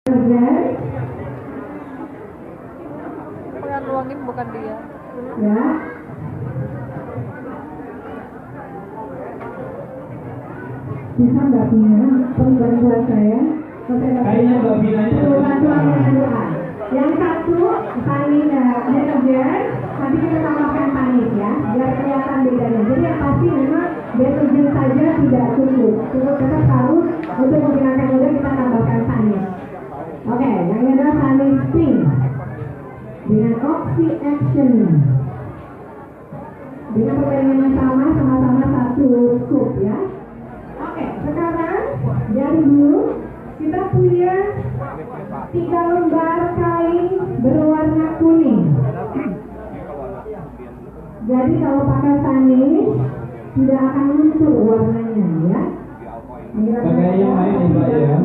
Yang nuangin bukan dia. Ya. Bisa Mbak Bina bantuan saya? Kayaknya Mbak Bina ini bantuan doa. Yang satu panik deterjen, nanti kita tambahkan panik ya, biar kelihatan bedanya. Jadi yang pasti memang deterjen saja tidak cukup. Tetap harus untuk menghilangkan noda kita tambahkan panik. Oke, yang ini adalah panik pink dengan Oxy Action. Dengan perbandingan yang sama-sama 1 scoop ya. Oke, sekarang dari dulu kita punya 3 lembar kain berwarna kuning. Jadi kalau pakai panis tidak akan luntur warnanya ya. Pakai yang lain ya Mbak ya.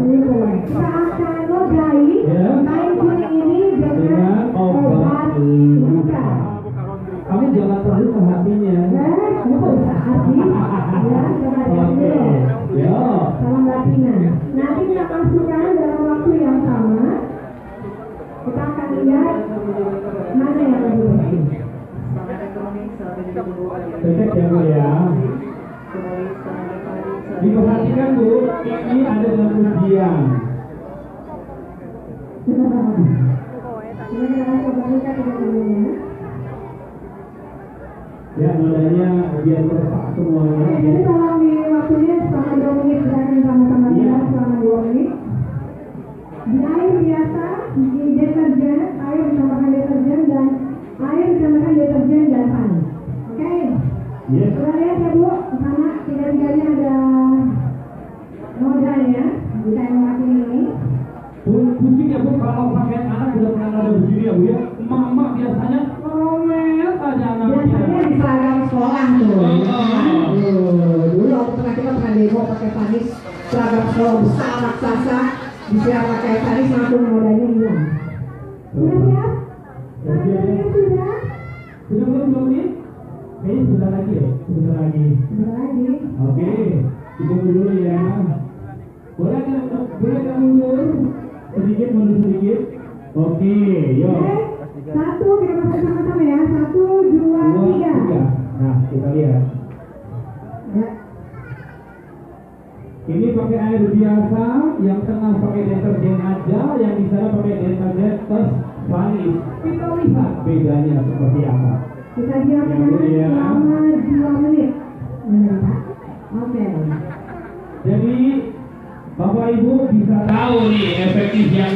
Kita akan nodai kain kuning ini dengan obat luka. Kamu jangan terlalu ke hatinya. Hati ya, Oke. Ya. Salam Latina. Nanti kita masukkan dalam waktu yang sama. Kita akan lihat mana yang lebih bersih. Cek ya Bu ya. Diperhatikan Bu, ini ada dalam ujian. Ya, nodanya biar meresap semuanya. Jadi tolong di waktunya selama 2 menit, silakan sama-sama kita selama 2 menit. Di air biasa, di deterjen, air ditambahkan deterjen dan air ditambahkan deterjen dan panas. Oke? Yes. Kita lihat ya Bu, sama tiga-tiganya ada nodanya di kain makin ini. Pusing ya Bu, kalau pakai anak udah pernah ada begini ya Bu ya. Mama biasanya ngomel aja anaknya. Biasanya di seragam sekolah tuh. Dulu waktu kita pernah demo pakai panis seragam sekolah besar raksasa, disiap pakai panis langsung nodanya hilang. Sudah siap? Sudah? Sudah belum nih? Kayaknya sebentar lagi ya, sebentar lagi. Sebentar lagi. Oke, tunggu dulu ya. Boleh kan mundur? Mundur sedikit. Oke, yuk. 1, kita masuk sama-sama ya. 1, 2, 3. Nah, kita lihat. Ya. Ini pakai air biasa, yang tengah pakai deterjen aja, yang di sana pakai deterjen plus panis. Kita lihat bedanya seperti apa. Kita diamkan selama 2 menit. Oke. Jadi Bapak Ibu bisa tahu nih efektifnya